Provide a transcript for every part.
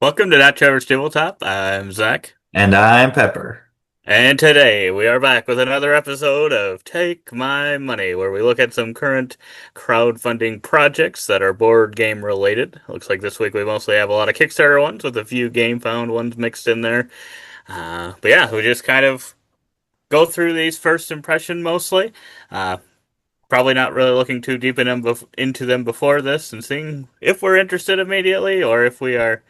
Welcome to That Trevor's Tabletop. I'm Zach, And I'm Pepper. and today we are back with another episode of Take My Money, where we look at some current crowdfunding projects that are board game related. Looks like this week we mostly have a lot of Kickstarter ones with a few GameFound ones mixed in there. But yeah, we just kind of go through these first impression mostly. Uh, Probably not really looking too deep into them before this and seeing if we're interested immediately or if we are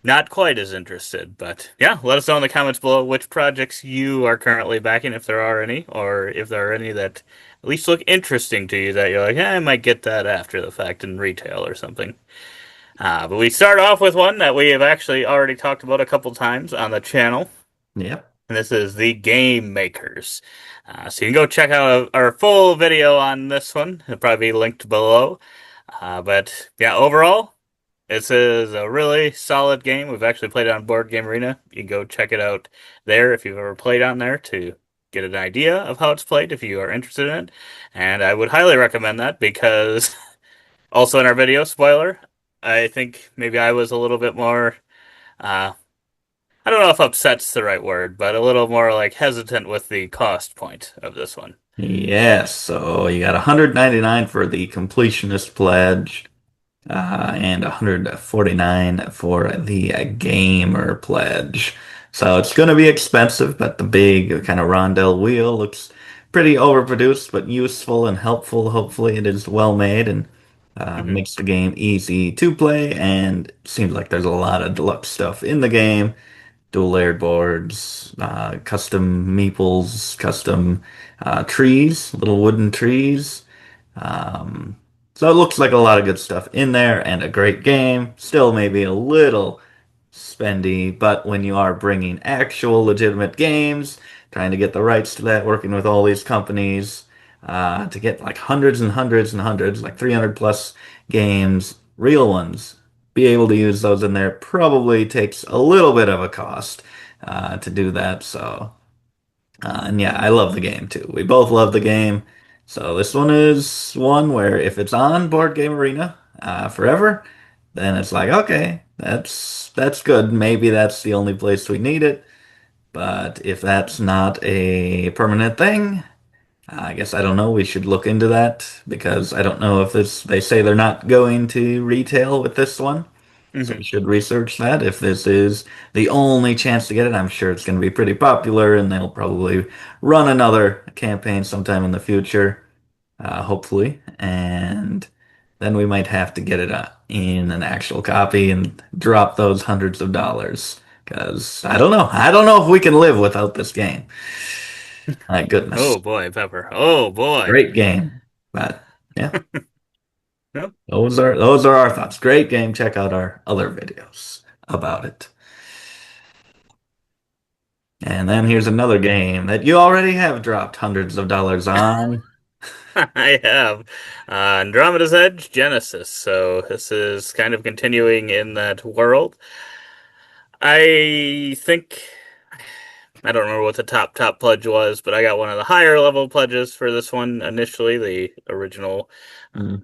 not quite as interested, but yeah, let us know in the comments below which projects you are currently backing, if there are any, or if there are any that at least look interesting to you that you're like, I might get that after the fact in retail or something. But we start off with one that we have actually already talked about a couple times on the channel, Yep. and this is the Game Makers. So you can go check out our full video on this one. It'll probably be linked below. But yeah, overall, this is a really solid game. We've actually played it on Board Game Arena. You can go check it out there if you've ever played on there to get an idea of how it's played if you are interested in it. And I would highly recommend that because also in our video, spoiler, I think maybe I was a little bit more, uh, I don't know if upset's the right word, but a little more like hesitant with the cost point of this one. Yes. So you got 199 for the completionist pledge, and 149 for the gamer pledge. So it's going to be expensive, but the big kind of rondel wheel looks pretty overproduced, but useful and helpful. Hopefully, it is well made and Hmm. makes the game easy to play. And seems like there's a lot of deluxe stuff in the game. Dual layered boards, custom meeples, custom trees, little wooden trees. Um, so it looks like a lot of good stuff in there and a great game. Still maybe a little spendy, but when you are bringing actual legitimate games, trying to get the rights to that, working with all these companies, to get like hundreds and hundreds and hundreds, like 300 plus games, real ones, be able to use those in there probably takes a little bit of a cost to do that. So, and yeah, I love the game too. We both love the game. So this one is one where if it's on Board Game Arena forever, then it's like, okay, that's good. Maybe that's the only place we need it. But if that's not a permanent thing, I guess I don't know. We should look into that because I don't know if this, they say they're not going to retail with this one. So we Hmm. should research that. If this is the only chance to get it, I'm sure it's going to be pretty popular and they'll probably run another campaign sometime in the future, hopefully. And then we might have to get it in an actual copy and drop those hundreds of dollars. Because I don't know. I don't know if we can live without this game. My goodness. Oh boy, Pepper. Oh boy. Great game. But yeah, Yep. those are our thoughts. Great game. Check out our other videos about it. And then here's another game that you already have dropped hundreds of dollars on. I have Andromeda's Edge Genesis, so this is kind of continuing in that world. I think I don't remember what the top pledge was, but I got one of the higher level pledges for this one initially, the original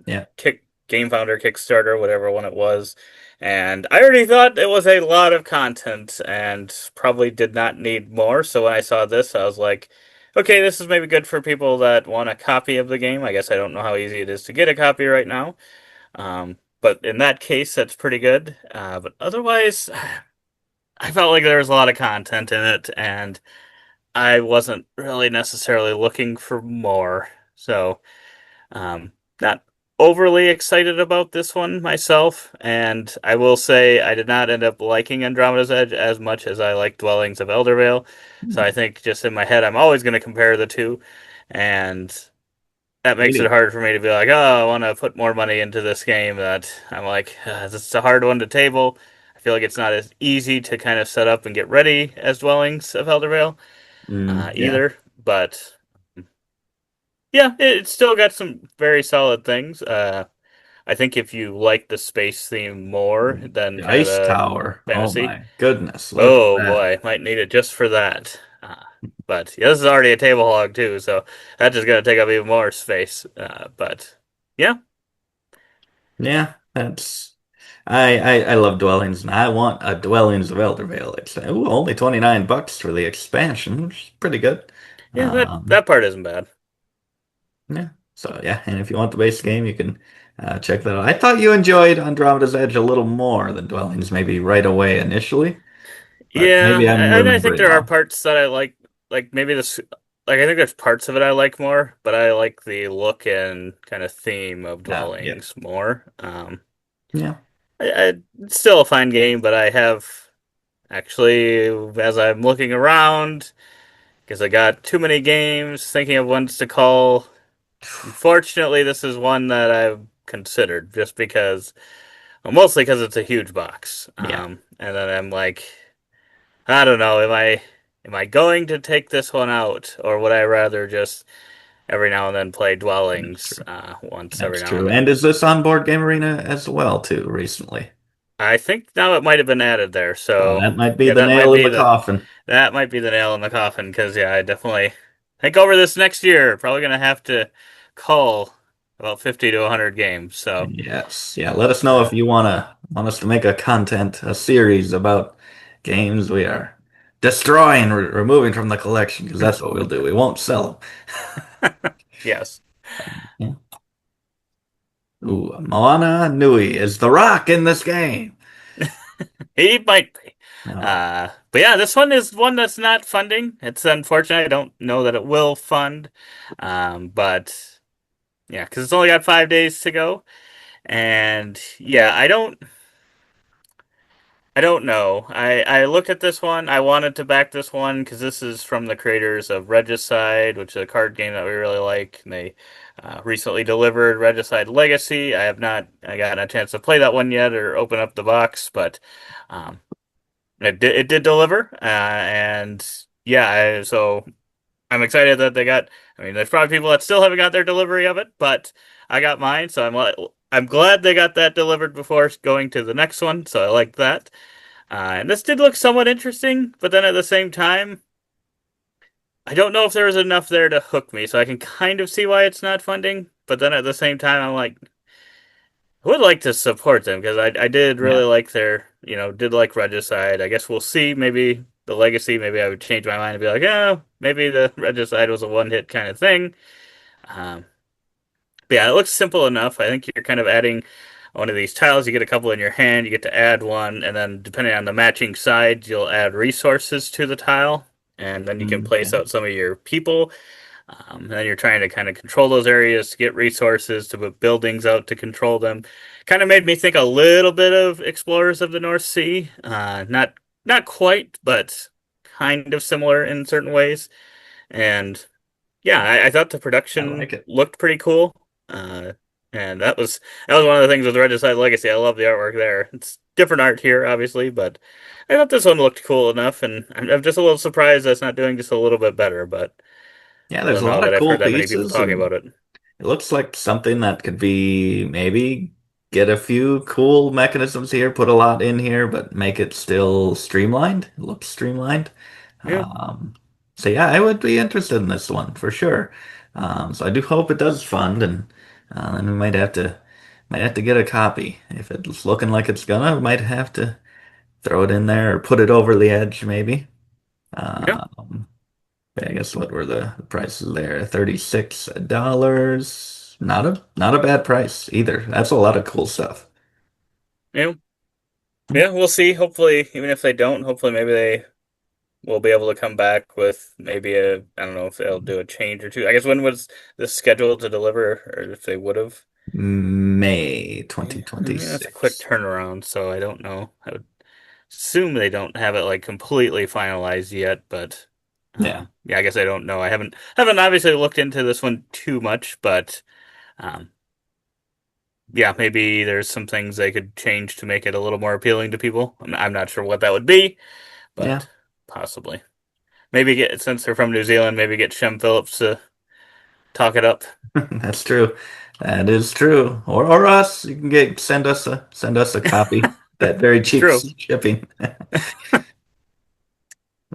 Yeah. Kick Game Founder Kickstarter, whatever one it was. And I already thought it was a lot of content and probably did not need more. So when I saw this, I was like, okay, this is maybe good for people that want a copy of the game. I guess I don't know how easy it is to get a copy right now. But in that case, that's pretty good. But otherwise, I felt like there was a lot of content in it, and I wasn't really necessarily looking for more. So, not overly excited about this one myself, and I will say I did not end up liking Andromeda's Edge as much as I like Dwellings of Eldervale. So I think just in my head, I'm always going to compare the two, and that makes it Really? hard for me to be like, oh, I want to put more money into this game. That I'm like, this is a hard one to table. I feel like it's not as easy to kind of set up and get ready as Dwellings of Eldervale Yeah. either, but yeah, it's still got some very solid things. I think if you like the space theme more than The kind of Ice the Tower. Oh fantasy, my goodness. Look at oh that. boy, might need it just for that. But yeah, this is already a table hog too, so that's just gonna take up even more space. But yeah, Yeah, that's. I love Dwellings, and I want a Dwellings of Eldervale. It's only 29 bucks for the expansion, which is pretty good. Yeah, that Um, that part isn't bad. yeah. So yeah, and if you want the base game, you can check that out. I thought you enjoyed Andromeda's Edge a little more than Dwellings, maybe right away initially, but Yeah, maybe I'm I think remembering there are wrong. parts that I like maybe this, like I think there's parts of it I like more, but I like the look and kind of theme of Yeah, Dwellings more. yeah, It's still a fine game, but I have actually, as I'm looking around, because I got too many games, thinking of ones to call. Unfortunately, this is one that I've considered just because, well, mostly because it's a huge box. yeah. And then I'm like, I don't know, am I going to take this one out, or would I rather just every now and then play That's Dwellings true. once every That's now and true. then? And is this on Board Game Arena as well too recently? I think now it might have been added there, Oh, so that might be yeah, the nail in the coffin. that might be the nail in the coffin. Because yeah, I definitely think over this next year, probably gonna have to call about 50 to 100 games. So Yes. Yeah. Let us know if uh, you want us to make a series about games we are destroying, removing from the collection, because that's what we'll do. We won't sell yes, them. Yeah. Ooh, Moana Nui is the rock in this game. he might be. No. But yeah, this one is one that's not funding. It's unfortunate. I don't know that it will fund. But yeah, because it's only got 5 days to go. And yeah, I don't know. I looked at this one. I wanted to back this one because this is from the creators of Regicide, which is a card game that we really like. And they recently delivered Regicide Legacy. I have not I gotten a chance to play that one yet or open up the box, but um, it did deliver. And yeah, so I'm excited that they got. I mean, there's probably people that still haven't got their delivery of it, but I got mine, so I'm glad they got that delivered before going to the next one. So I like that. And this did look somewhat interesting, but then at the same time, I don't know if there was enough there to hook me, so I can kind of see why it's not funding. But then at the same time, I'm like, I would like to support them because I did really Yeah. like did like Regicide. I guess we'll see. Maybe the Legacy, maybe I would change my mind and be like, oh, maybe the Regicide was a one hit kind of thing. Um, but yeah, it looks simple enough. I think you're kind of adding one of these tiles. You get a couple in your hand, you get to add one, and then depending on the matching sides, you'll add resources to the tile. And then you can place Okay. out some of your people. And then you're trying to kind of control those areas to get resources, to put buildings out to control them. Kind of made me think a little bit of Explorers of the North Sea. Not quite, but kind of similar in certain ways. And yeah, I thought the I production like it. looked pretty cool. Uh, and that was one of the things with Regicide Legacy. I love the artwork there. It's different art here, obviously, but I thought this one looked cool enough, and I'm just a little surprised that's not doing just a little bit better. But Yeah, I there's don't a know lot that of I've heard cool that many people pieces, talking and about it. it looks like something that could be maybe get a few cool mechanisms here, put a lot in here, but make it still streamlined. It looks streamlined. Yeah, Um, so yeah, I would be interested in this one for sure. So I do hope it does fund, and we might have to get a copy. If it's looking like it's gonna, we might have to throw it in there or put it over the edge maybe. yeah, Um, I guess what were the prices there? $36. Not a bad price either. That's a lot of cool stuff. yeah, yeah. We'll see. Hopefully, even if they don't, hopefully maybe they will be able to come back with maybe I don't know if they'll do a change or two. I guess when was this scheduled to deliver, or if they would have. May Yeah, that's a quick 2026. turnaround, so I don't know. I would assume they don't have it like completely finalized yet, but Yeah. yeah, I guess I don't know. I haven't obviously looked into this one too much, but um, yeah, maybe there's some things they could change to make it a little more appealing to people. I'm not sure what that would be, Yeah. but possibly. Maybe get since they're from New Zealand, maybe get Shem Phillips to talk it up. That's true. That is true. Or us. You can send us a copy. That very It's cheap true. shipping.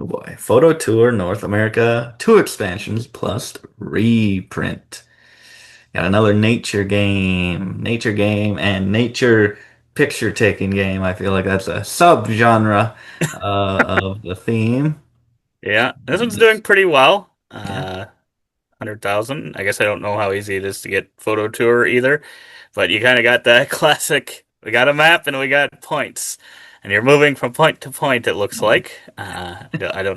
Oh boy. Photo Tour North America, two expansions plus reprint. Got another nature game, and nature picture taking game. I feel like that's a subgenre of the theme. Yeah, this one's doing It's, pretty well. yeah. 100,000. I guess I don't know how easy it is to get photo tour either, but you kind of got that classic. We got a map and we got points, and you're moving from point to point. It looks Oh, like. I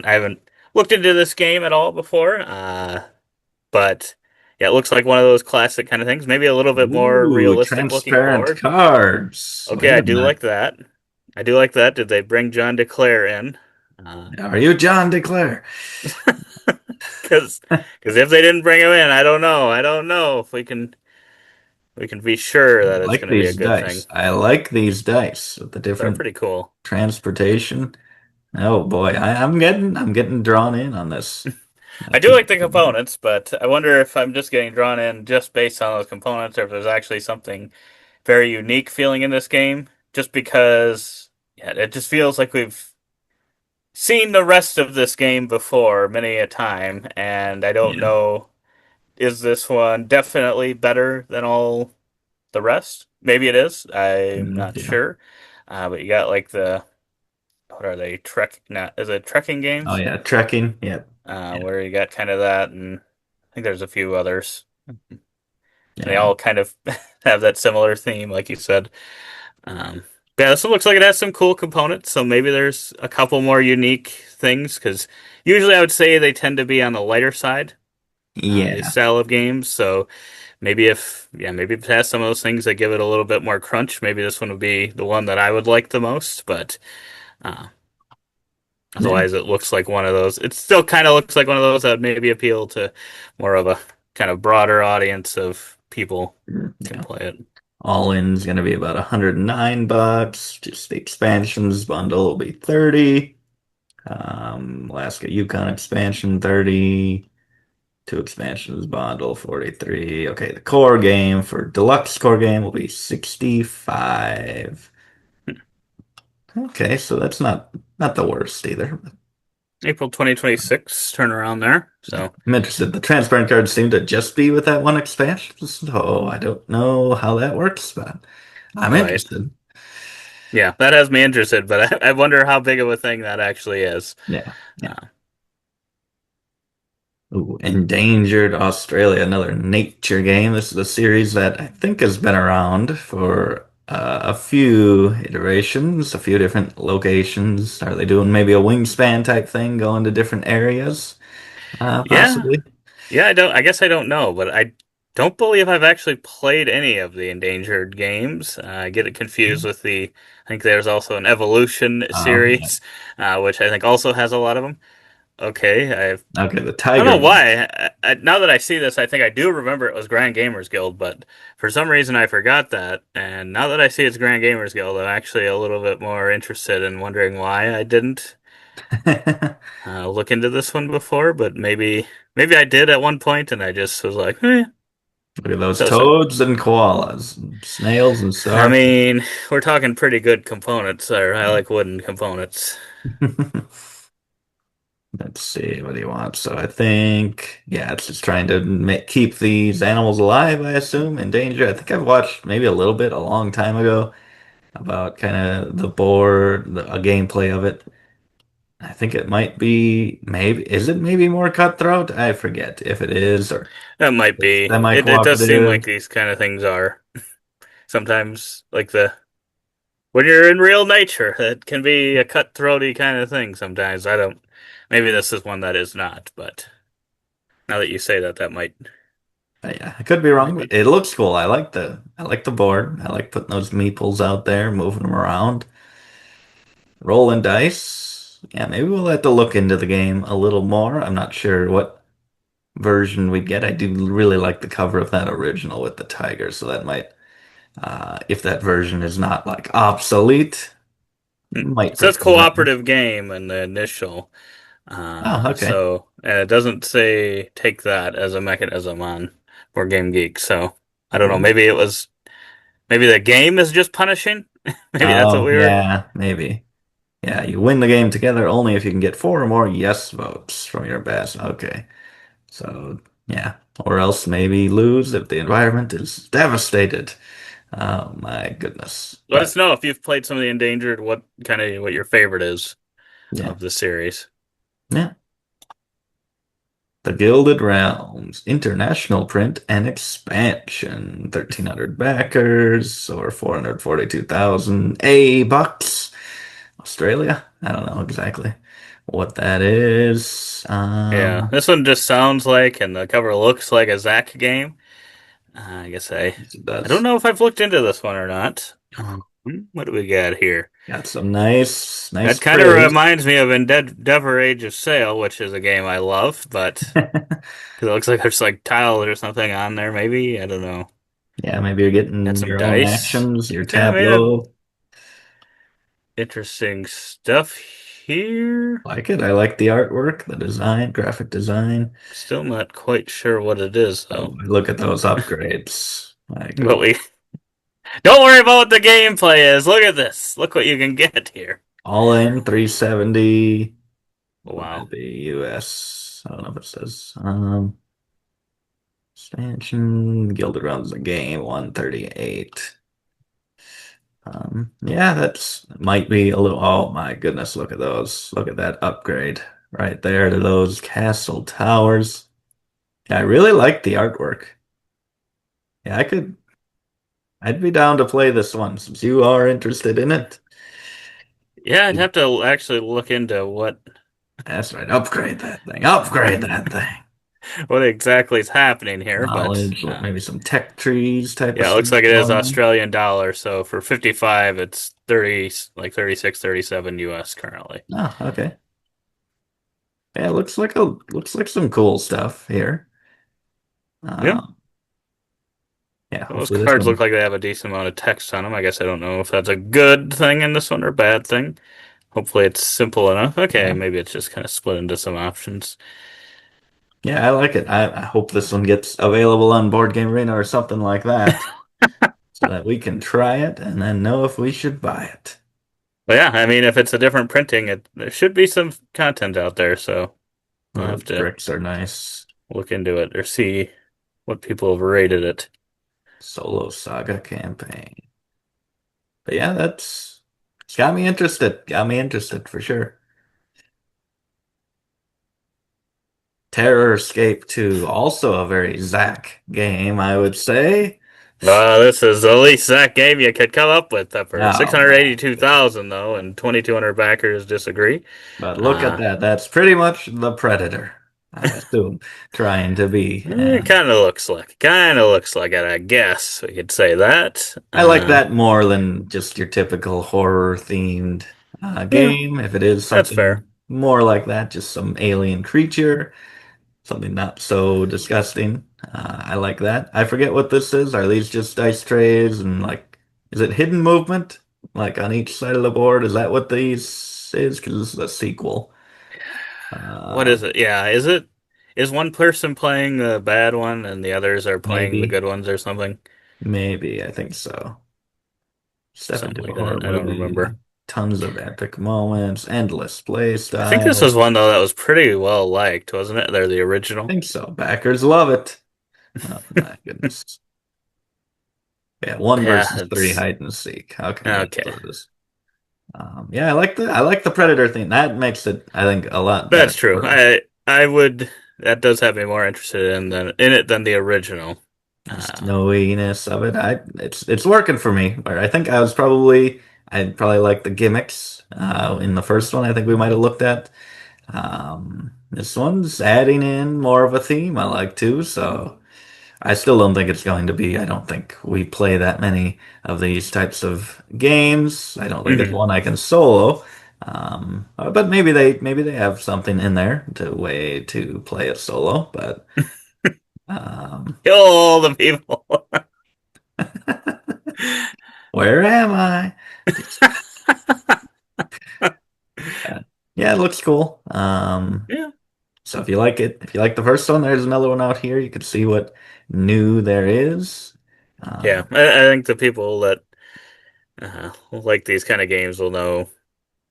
haven't looked into this game at all before. But yeah, it looks like one of those classic kind of things. Maybe a little bit more ooh, realistic looking transparent board. cards. Okay, Wait I a do minute. like that. I do like that. Did they bring John DeClaire in? Uh, Are you John DeClaire? Because if they didn't bring him in, I don't know. I don't know if we can be sure I that it's like going to be a these good thing. dice. I like these dice with the They're different pretty cool. transportation. Oh boy, I'm getting drawn in on this. I I do think like the components, but I wonder if I'm just getting drawn in just based on those components, or if there's actually something very unique feeling in this game. Just because, yeah, it just feels like we've seen the rest of this game before many a time, and I don't yeah, know, is this one definitely better than all the rest? Maybe it is. I'm not yeah. sure. But you got like what are they? Trek? Not is it trekking Oh games? yeah, trekking. Yep. Yeah, Where you got kind of that, and I think there's a few others. They yeah, all kind of have that similar theme, like you said. Um, yeah, this one looks like it has some cool components, so maybe there's a couple more unique things, because usually I would say they tend to be on the lighter side, these yeah. style of games. So maybe if it has some of those things that give it a little bit more crunch, maybe this one would be the one that I would like the most. But uh, Yeah. otherwise, it looks like one of those. It still kind of looks like one of those that would maybe appeal to more of a kind of broader audience of people can Yeah. play it. All in's gonna be about $109. Just the expansions bundle will be 30. Alaska Yukon expansion 30. Two expansions bundle 43. Okay, the core game for deluxe core game will be 65. Okay, so that's not the worst either. April 2026 turnaround there. Yeah, So, I'm interested. The transparent cards seem to just be with that one expansion, so I don't know how that works, but I'm right. interested. Yeah, that has me interested, but I wonder how big of a thing that actually is. Yeah, yeah. Uh, Ooh, Endangered Australia, another nature game. This is a series that I think has been around for a few iterations, a few different locations. Are they doing maybe a wingspan type thing, going to different areas? yeah, Possibly. yeah, I guess I don't know, but I don't believe I've actually played any of the endangered games. I get it confused with I think there's also an evolution Yeah. series, which I think also has a lot of them. Okay, Okay, the I don't tiger know one. why. Now that I see this, I think I do remember it was Grand Gamers Guild, but for some reason I forgot that. And now that I see it's Grand Gamers Guild, I'm actually a little bit more interested in wondering why I didn't look into this one before. But maybe I did at one point, and I just was like, Look at those doesn't. toads and koalas, and snails and I starfish. mean, we're talking pretty good components there. I like wooden components. Let's see, what do you want? So I think, yeah, it's just trying to keep these animals alive, I assume, in danger. I think I've watched maybe a little bit a long time ago about kind of the board, a gameplay of it. I think it might be is it maybe more cutthroat? I forget if it is or That might it's be. It does seem like semi-cooperative. these kind of things are sometimes like the when you're in real nature, it can be a cutthroaty kind of thing sometimes. I don't. Maybe this is one that is not, but now that you say that, that Yeah, I could be wrong, might but be. it looks cool. I like the board. I like putting those meeples out there, moving them around, rolling dice. Yeah, maybe we'll have to look into the game a little more. I'm not sure what version we get. I do really like the cover of that original with the tiger, so that might, if that version is not like obsolete, might It says prefer that one. cooperative game in the initial, Oh, okay. so and it doesn't say take that as a mechanism on Board Game Geek. So I don't know. Ooh. Maybe the game is just punishing. Maybe that's what Oh, we were. yeah, maybe. Yeah, you win the game together only if you can get four or more yes votes from your best. Okay. So, yeah. Or else maybe lose if the environment is devastated. Oh my goodness. Let us But know if you've played some of the Endangered, what your favorite is yeah, of the series. yeah. The Gilded Realms, international print and expansion. 1,300 backers or 442,000 A bucks. Australia? I don't know exactly what that is. Yeah, this one just sounds like, and the cover looks like a Zack game. I guess Yes, it I don't does. know if I've looked into this one or not. What do we got here? Got some nice That kind of praise. reminds me of Endeavor Age of Sail, which is a game I love, but because it looks like there's like tiles or something on there, maybe. I don't know. Yeah, maybe you're Got getting some your own dice. actions, your Yeah, I mean, tableau. interesting stuff here. Like it. I like the artwork, the design, graphic design. Still not quite sure what it is, Oh, though. look at those upgrades. My But goodness. we don't worry about what the gameplay is. Look at this. Look what you can get here. All in 370. What would Wow. that be? US. I don't know if it says. Expansion. Gilded Realms a game, 138. Yeah, that's might be a little. Oh my goodness, look at those. Look at that upgrade right there to those castle towers. Yeah, I really like the artwork. Yeah, I'd be down to play this one since you are interested in it. Yeah, I'd have to actually look into That's right. Upgrade that thing. Upgrade that thing. what exactly is happening here, but Knowledge, maybe some tech trees type of yeah, it stuff looks like it is going on. Australian dollar. So for 55, it's 30, like 36, 37 US currently. Oh, okay. Yeah, looks like some cool stuff here. Yeah, Um, yeah, those hopefully this cards look one. like they have a decent amount of text on them. I guess I don't know if that's a good thing in this one or bad thing. Hopefully it's simple enough. Okay, Yeah, maybe it's just kind of split into some options. yeah, I like it. I hope this one gets available on Board Game Arena or something like that, so that we can try it and then know if we should buy it. But yeah, I mean, if it's a different printing, there should be some content out there. So I'll The have to bricks are nice. look into it or see what people have rated it. Solo Saga campaign. But yeah, that's it's got me interested. Got me interested for sure. Terror Escape 2, also a very Zack game, I would say. This is the least that game you could come up with for Oh my 682,000 though, and 2,200 backers disagree. But look at Uh, that. That's pretty much the Predator, I assume, trying to be. it And kind of looks like it, I guess we could say that. I like that more than just your typical horror themed Yeah, game. If it is that's fair. something more like that, just some alien creature, something not so disgusting. I like that. I forget what this is. Are these just dice trays and like, is it hidden movement? Like on each side of the board? Is that what these is? Because this is a sequel. What Uh, is it? Yeah, is one person playing the bad one and the others are playing the maybe. good ones or something? Maybe, I think so. Step Something into a like horror that. I don't movie. remember. Tons of epic moments, endless play I think this was style. one though that was pretty well liked, wasn't it? They're the I original. think so. Backers love it. Oh my goodness. Yeah, one Yeah, versus three it's hide and seek. How can you okay. lose? Yeah, I like the Predator thing. That makes it, I think, a lot better That's true. for I would that does have me more interested in it than the original. the Uh, snowiness of it. It's working for me. Where I think I'd probably like the gimmicks in the first one. I think we might have looked at. This one's adding in more of a theme I like too, so I still don't think it's going to be. I don't think we play that many of these types of games. I don't think it's mhm. one I can solo. But maybe they have something in there to way to play it solo. But um, Kill all the people. where am I? Yeah, yeah, it looks cool. Yeah, So if you like it, if you like the first one, there's another one out here. You can see what new there is. yeah. Um, I think the people that like these kind of games will know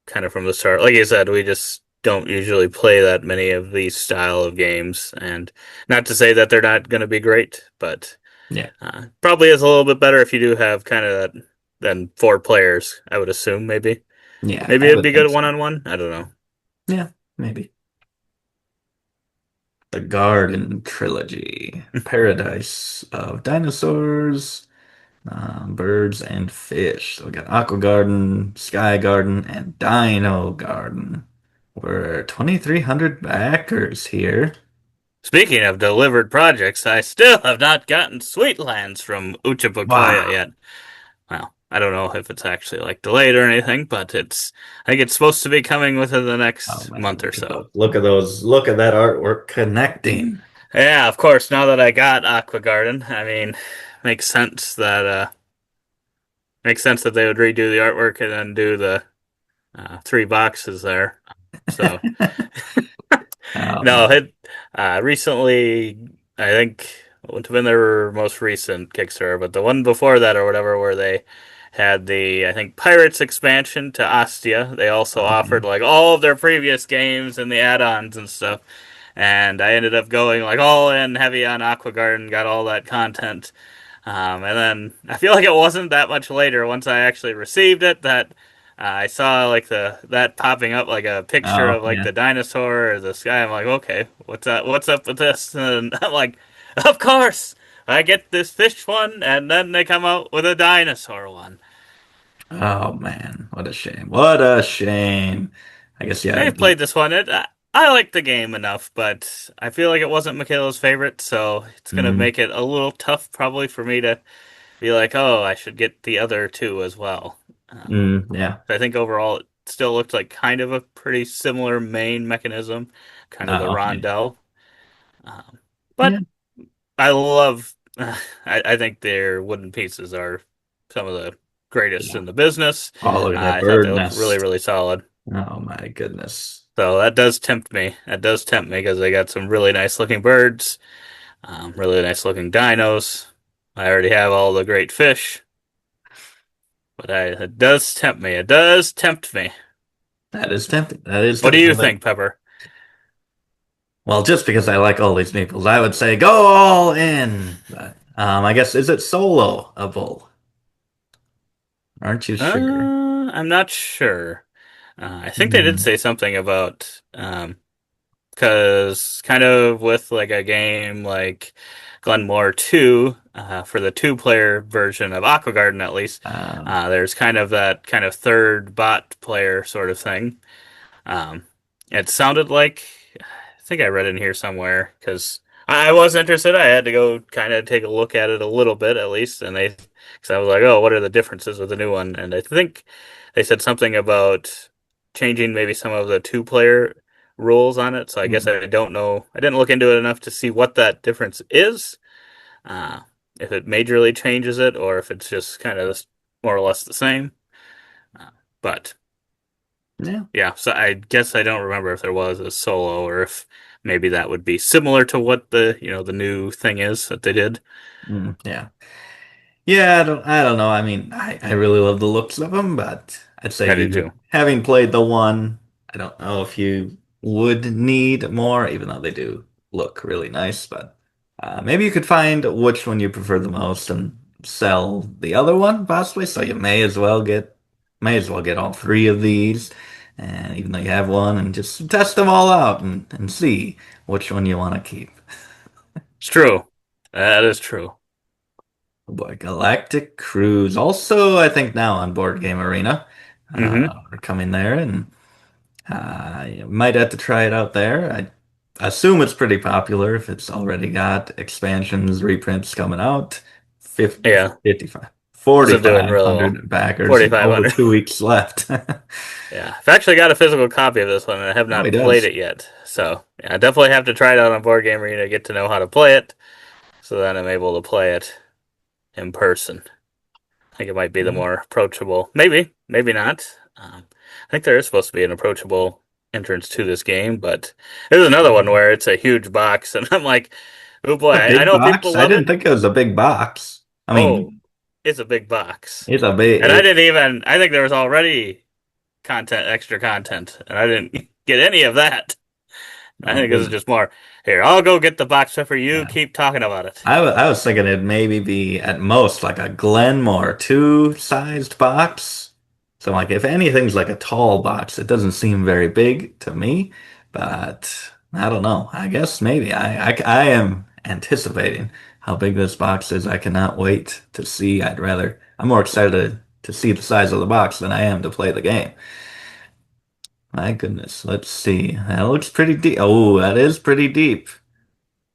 kind of from the start. Like you said, we just don't usually play that many of these style of games, and not to say that they're not going to be great, but. Yeah. Probably is a little bit better if you do have kind of that than four players. I would assume Yeah, maybe I it'd would be think good so. one on one. I don't know. Yeah, maybe. The Garden Trilogy. Paradise of Dinosaurs, Birds and Fish. So we got Aqua Garden, Sky Garden, and Dino Garden. We're 2,300 backers here. Speaking of delivered projects, I still have not gotten Sweetlands from Uchibukoya Wow. yet. Well, I don't know if it's actually like delayed or anything, but I think it's supposed to be coming within the Oh next man, month or look at so. those. Look at those. Look at that artwork connecting. Yeah, of course, now that I got Aqua Garden, makes sense that makes sense that they would redo the artwork and then do the three boxes there. So Oh no, man. it recently I think it wouldn't have been their most recent Kickstarter, but the one before that or whatever, where they had the I think Pirates expansion to Ostia. They also offered Okay. like all of their previous games and the add-ons and stuff. And I ended up going like all in heavy on Aqua Garden, got all that content. And then I feel like it wasn't that much later once I actually received it that I saw like the that popping up like a picture Oh of like yeah. the dinosaur or the sky. I'm like, okay, what's that? What's up with this? And I'm like, of course, I get this fish one, and then they come out with a dinosaur one. Oh man. What a shame. What a shame. I guess yeah. I've played this one. I like the game enough, but I feel like it wasn't Michaela's favorite, so it's gonna Mm, make it a little tough probably for me to be like, oh, I should get the other two as well. yeah. I think overall it still looked like kind of a pretty similar main mechanism, kind of the Oh yeah. rondel. Um, Yeah. but I love, I think their wooden pieces are some of the greatest Yeah. in the business. Oh, look at that I thought they bird looked really, nest. really solid. Oh my goodness. So that does tempt me. That does tempt me because they got some really nice looking birds, really nice looking dinos. I already have all the great fish, but it does tempt me. It does tempt me. That is tempting. That is What do tempting. you think, Pepper? Well, just because I like all these meeples, I would say go all in. But I guess is it soloable? Aren't you sure? I'm not sure. I think they did Hmm. say something about because kind of with like a game like Glenmore 2, for the two-player version of Aqua Garden at least, Um, there's kind of that kind of third bot player sort of thing. Um, it sounded like I think I read in here somewhere because I was interested. I had to go kind of take a look at it a little bit at least, and they because I was like, oh, what are the differences with the new one? And I think they said something about changing maybe some of the two-player rules on it. So I guess hmm. I don't know. I didn't look into it enough to see what that difference is. Uh, if it majorly changes it, or if it's just kind of more or less the same. But Yeah. yeah, so I guess I don't remember if there was a solo or if maybe that would be similar to what the new thing is that they did. Yeah. Yeah, I don't know. I mean, I really love the looks of them, but I'd say I do you too. having played the one, I don't know if you would need more, even though they do look really nice, but maybe you could find which one you prefer the most and sell the other one possibly. So you may as well get all three of these, and even though you have one, and just test them all out and see which one you want to keep. It's true. That is true. Oh boy, Galactic Cruise. Also, I think now on Board Game Arena. Hmm. We're coming there, and you might have to try it out there. I assume it's pretty popular if it's already got expansions, reprints coming out. 50, Yeah, 55, isn't doing real well. 4,500 backers, and over 4,500. 2 weeks left. Yeah, I've actually got a physical copy of this one and I have Oh, he not played does. it yet. So yeah, I definitely have to try it out on Board Game Arena to get to know how to play it, so then I'm able to play it in person. I think it might be the Yeah. more approachable. Maybe, maybe not. I think there is supposed to be an approachable entrance to this game, but there's another one where it's a huge box, and I'm like, oh boy, A I big know box? people I love didn't it. think it was a big box. I Oh, mean, it's a big box. it's a big. And I didn't even, I think there was already extra content, and I didn't get any of that. I Oh think this is goodness. just more. Here, I'll go get the box pepper. You Yeah. keep talking about it. I was thinking it'd maybe be at most like a Glenmore 2 sized box. So like if anything's like a tall box, it doesn't seem very big to me, but I don't know. I guess maybe I am anticipating how big this box is. I cannot wait to see. I'm more excited to see the size of the box than I am to play the game. My goodness, let's see. That looks pretty deep. Oh, that is pretty deep.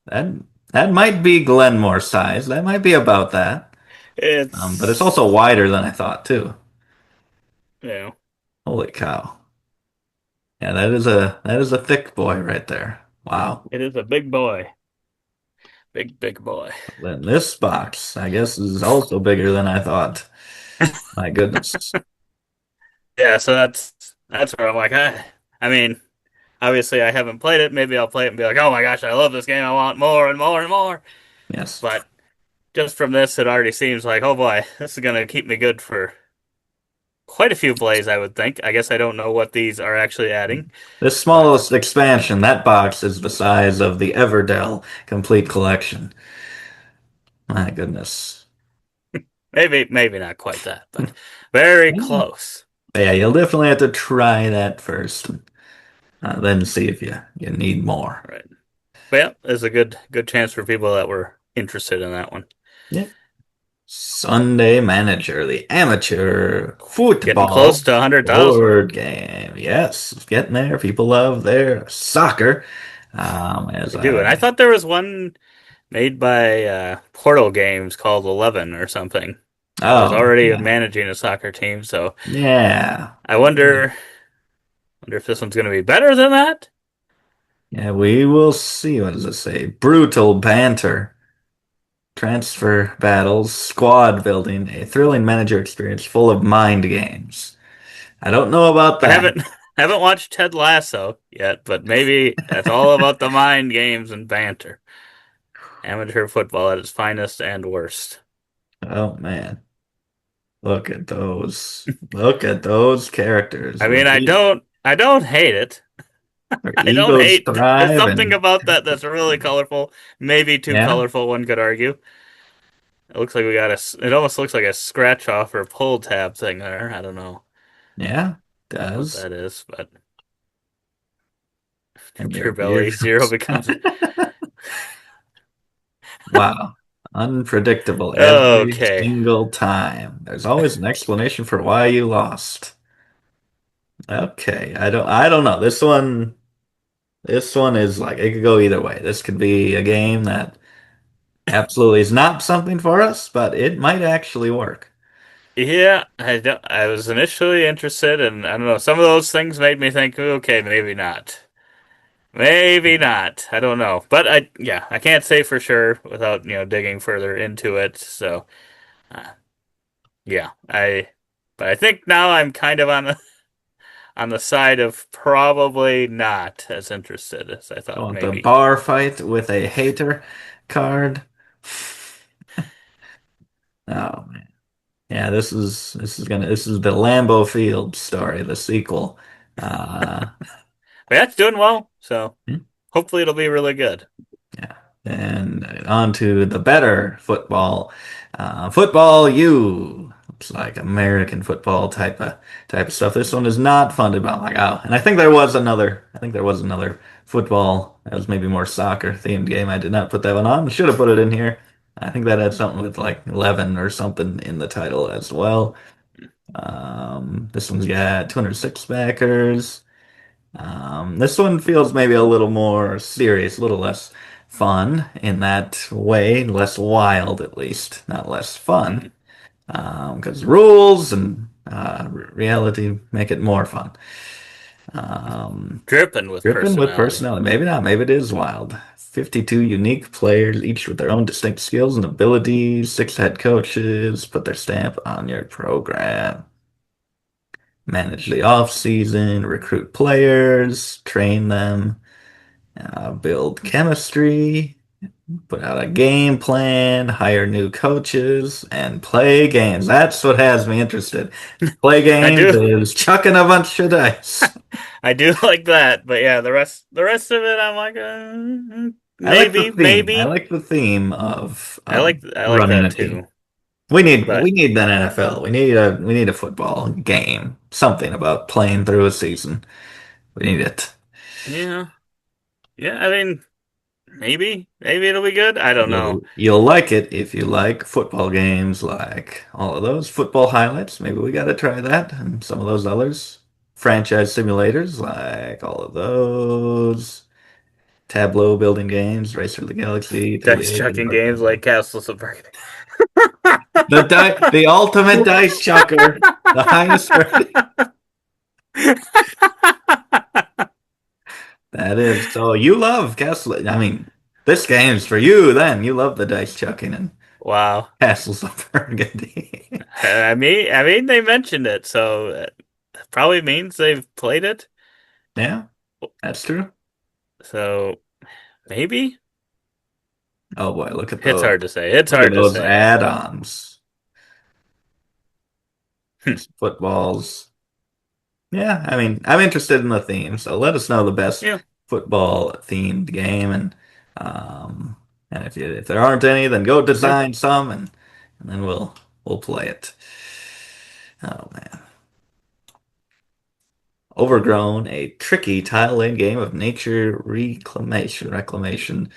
That that might be Glenmore size. That might be about that. But it's It's also wider than I thought too. you know, Holy cow. Yeah, that is a thick boy right there. Wow. it is a big boy, big boy. Then this box, I guess, is also bigger than I thought. My goodness. Yeah, so that's where I'm like, I mean, obviously I haven't played it. Maybe I'll play it and be like, oh my gosh, I love this game. I want more and more and more. Yes. But just from this, it already seems like, oh boy, this is gonna keep me good for quite a few plays, I would think. I guess I don't know what these are actually adding, This but smallest expansion, that box is the size of the Everdell complete collection. My goodness. maybe not quite that, but very Yeah, close. yeah, you'll definitely have to try that first. Then see if you need more. Right. But yeah, there's a good chance for people that were interested in that one. Yeah. Sunday Manager, the amateur Getting close football to 100,000. board game. Yes, it's getting there. People love their soccer. As They do. And I thought there was one made by Portal Games called 11 or something. That was oh already yeah, managing a soccer team, so yeah, I wonder if this one's going to be better than that. yeah. We will see. What does it say? Brutal banter, transfer battles, squad building, a thrilling manager experience full of mind games. I don't know about I that. haven't watched Ted Lasso yet, but maybe that's all about the mind games and banter. Amateur football at its finest and worst. Oh man. Look at those. Look at those characters. I mean, I don't hate it. Where I don't egos hate. There's thrive something and about that that's really colorful. Maybe too yeah, colorful, one could argue. It looks like we got a. It almost looks like a scratch off or pull tab thing there. I don't know yeah, what does. that is, but And Pure your beard. Belly Zero becomes. Wow. Unpredictable every Okay. single time. There's always an explanation for why you lost. Okay, I don't know. This one is like it could go either way. This could be a game that absolutely is not something for us, but it might actually work. Yeah, I don't. I was initially interested, and I don't know. Some of those things made me think, okay, maybe not. Maybe not. I don't know. But yeah, I can't say for sure without, digging further into it. So, uh, yeah, but I think now I'm kind of on the side of probably not as interested as I I thought want the maybe. bar fight with a hater card. Oh man. Yeah, this is the Lambeau Field story, the sequel. Uh But yeah, it's doing well, so hopefully it'll be really good. yeah. And on to the better football. Football U. Looks like American football type of stuff. This one is not funded by like oh, and I think there was another football that was maybe more soccer themed game. I did not put that one on. Should have put it in here. I think that had something with like 11 or something in the title as well. This one's got 206 backers. This one feels maybe a little more serious, a little less fun in that way, less wild at least, not less fun. Mhm. Because rules and reality make it more fun. Um, Dripping with Dripping with personality. personality. Maybe not. Maybe it is wild. 52 unique players, each with their own distinct skills and abilities. Six head coaches put their stamp on your program. Manage the off season, recruit players, train them, build chemistry. Put out a game plan, hire new coaches, and play games. That's what has me interested. Play I games do, is chucking a bunch of dice. I do like that, but yeah, the rest of it, I'm like, I like the maybe, theme. I maybe. like the theme of I like running that a team. too. We But need that NFL. We need a football game. Something about playing through a season. We need it. yeah, yeah. I mean, maybe it'll be good. I don't know. You'll like it if you like football games, like all of those football highlights. Maybe we got to try that and some of those others. Franchise simulators, like all of those. Tableau building games, Race for the Galaxy, Dice 38 and chucking games like Castles of Burgundy. the ultimate dice chucker, the highest rating. That is. So you love Castle. I mean, this game's for you then. You love the dice chucking and Wow. Castles of Burgundy. I mean, they mentioned it, so that probably means they've played it. Yeah, that's true. So maybe Oh boy, look at it's those. hard to say. It's Look at hard to those say. add-ons. Hmm. Footballs. Yeah, I mean, I'm interested in the theme, so let us know the best Yeah. football themed game um and if there aren't any, then go Yeah. design some and then we'll play it. Oh man. Overgrown, a tricky tile-laying game of nature reclamation.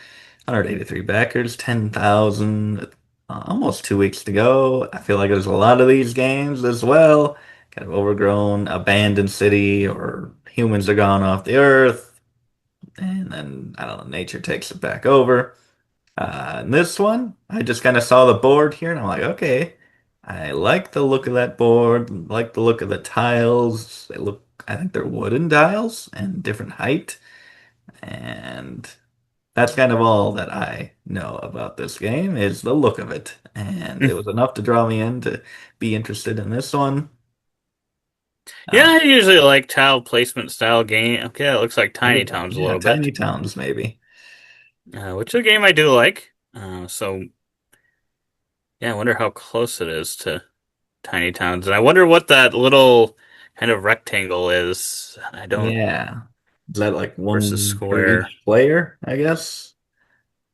183 backers, 10,000, almost 2 weeks to go. I feel like there's a lot of these games as well. Kind of overgrown, abandoned city, or humans are gone off the earth, and then, I don't know, nature takes it back over. And this one, I just kind of saw the board here, and I'm like, okay, I like the look of that board, like the look of the tiles. I think they're wooden tiles and different height, and that's kind of all that I know about this game is the look of it. And it was enough to draw me in to be interested in this one. Yeah, Uh, I usually like tile placement style game. Okay, it looks like Tiny Towns a yeah, little Tiny bit, Towns maybe. which is a game I do like. So yeah, I wonder how close it is to Tiny Towns, and I wonder what that little kind of rectangle is. I don't Yeah. Is that like versus one for square. each player, I guess?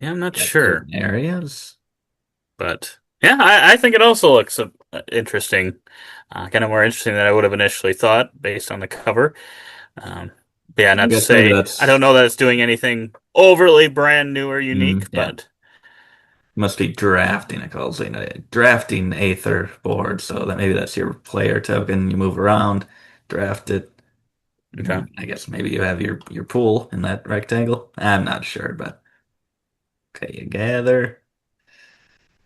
Yeah, I'm not Got sure, certain areas. but yeah, I think it also looks interesting. Kind of more interesting than I would have initially thought based on the cover. Um, but yeah, I not to guess maybe say I don't that's know that it's doing anything overly brand new or unique, yeah. but Must be drafting, it calls it a drafting Aether board, so that maybe that's your player token. You move around, draft it. okay. I guess maybe you have your pool in that rectangle. I'm not sure, but okay, you gather,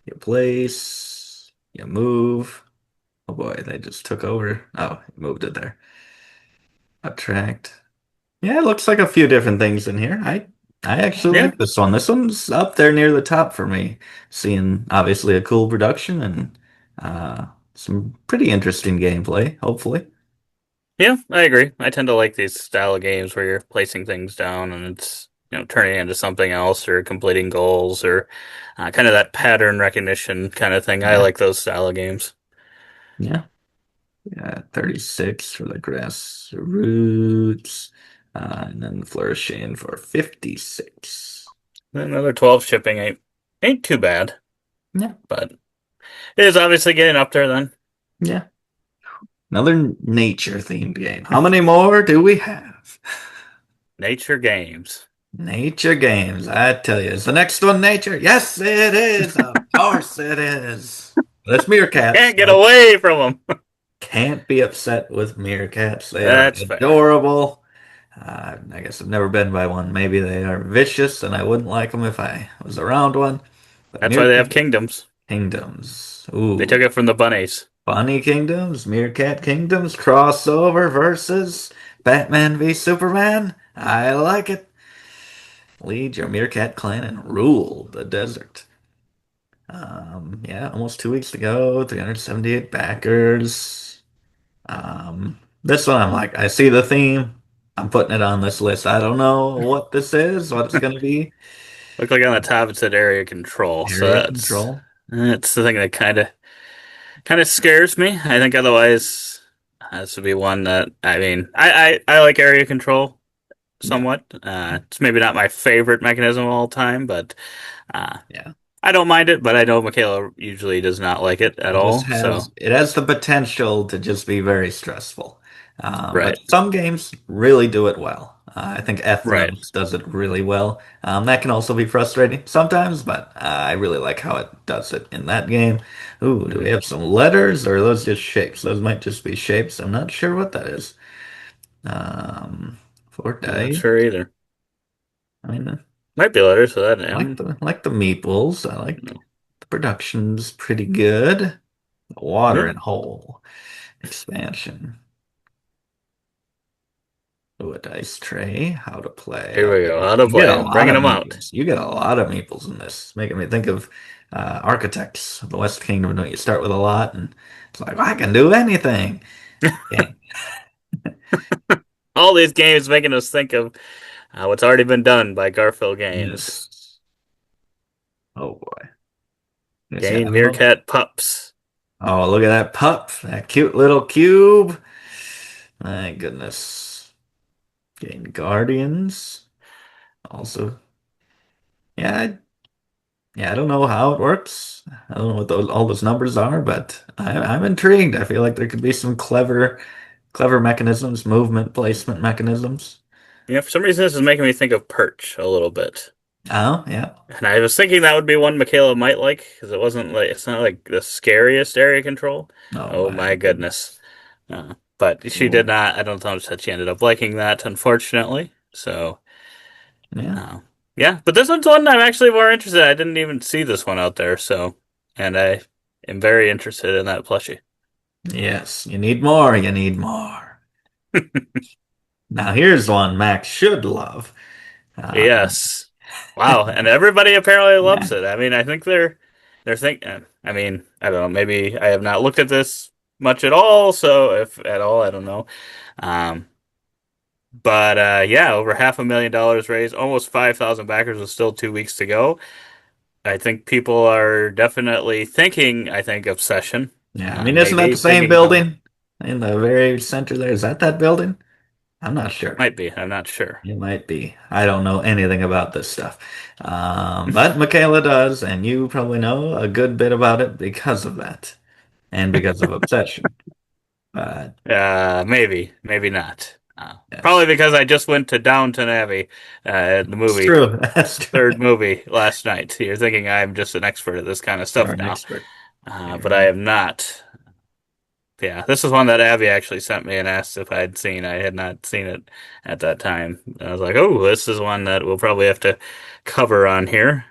you place, you move. Oh boy, they just took over. Oh, moved it there. Attract. Yeah, it looks like a few different things in here. I actually Yeah, like this one. This one's up there near the top for me. Seeing obviously a cool production and uh some pretty interesting gameplay, hopefully. yeah, I agree. I tend to like these style of games where you're placing things down and it's turning into something else or completing goals or kind of that pattern recognition kind of thing. I Yeah. like those style of games. Yeah. Yeah, 36 for the grassroots, and then flourishing for 56. Another 12 shipping ain't too bad, Yeah, but it is obviously getting up there then. yeah. Another nature themed game. How many more do we have? Nature games. Nature games, I tell you. Is the next one nature? Yes, it is. Of course it is. That's meerkats. Can't get So away from them. can't be upset with meerkats. They are That's fair. adorable. I guess I've never been by one. Maybe they are vicious and I wouldn't like them if I was around one. But That's why they have meerkat kingdoms. kingdoms. They took Ooh. it from the bunnies. Bunny kingdoms, meerkat kingdoms, crossover versus Batman v Superman. I like it. Lead your meerkat clan and rule the desert. Yeah, almost 2 weeks to go. 378 backers. This one I'm like, I see the theme. I'm putting it on this list. I don't know what this is, what it's gonna be. Look like on the top it said area control, so Area control. that's the thing that kind of scares me. I think otherwise this would be one that I mean I like area control Yeah, somewhat. It's maybe not my favorite mechanism of all time, but uh, yeah. I don't mind it. But I know Michaela usually does not like it at all. So It has the potential to just be very stressful. But right, some games really do it well. I think right. Ethnos does it really well. That can also be frustrating sometimes, but I really like how it does it in that game. Ooh, do we Mhm. have some letters or are those just shapes? Those might just be shapes. I'm not sure what that is. Um, four I'm not dice. sure either. I mean, Might be letters for that. I like the meeples. I like the production's pretty good. Water Yeah. and hole expansion. Ooh, a dice tray. How to play. Here we go. Okay. How to You get a play. I'm lot bringing of them out. meeples. You get a lot of meeples in this. Making me think of Architects of the West Kingdom. Don't you start with a lot and it's like I can do anything. Yeah. All these games making us think of what's already been done by Garfield Games. Yes. Oh boy. Yes, yeah, Game I don't know. Meerkat Pups. Oh, look at that pup. That cute little cube. My goodness. Getting Guardians. Also, yeah, yeah, I don't know how it works. I don't know what all those numbers are, but I'm intrigued. I feel like there could be some clever mechanisms, movement placement mechanisms. For some reason, this is making me think of Perch a little bit. Oh, yeah. And I was thinking that would be one Michaela might like because it's not like the scariest area control. Oh Oh my my goodness. goodness. But she did Oh, not, I don't know if she ended up liking that, unfortunately. So, yeah. uh, yeah. But this one's one I'm actually more interested in. I didn't even see this one out there. So, and I am very interested in that plushie. Yes, you need more. You need more. Now here's one Max should love. Um, Yes. Wow. And everybody apparently yeah, loves it. I mean, I think they're thinking, I mean, I don't know. Maybe I have not looked at this much at all. So if at all, I don't know. Um, but yeah, over $500,000 raised, almost 5,000 backers with still 2 weeks to go. I think people are definitely thinking, I think, Obsession. yeah. I mean, isn't that Maybe the same thinking how building in the very center there? Is that that building? I'm not sure. might be. I'm not sure. It might be. I don't know anything about this stuff. But Michaela does, and you probably know a good bit about it because of that and because of Obsession. But Maybe, maybe not. Probably yes, because I just went to Downton Abbey, the it's movie, true. That's true. third movie last night. You're thinking I'm just an expert at this kind of You're stuff an now, expert. but You're I am not. Yeah, this is one that Abby actually sent me and asked if I'd seen. I had not seen it at that time. I was like, oh, this is one that we'll probably have to cover on here.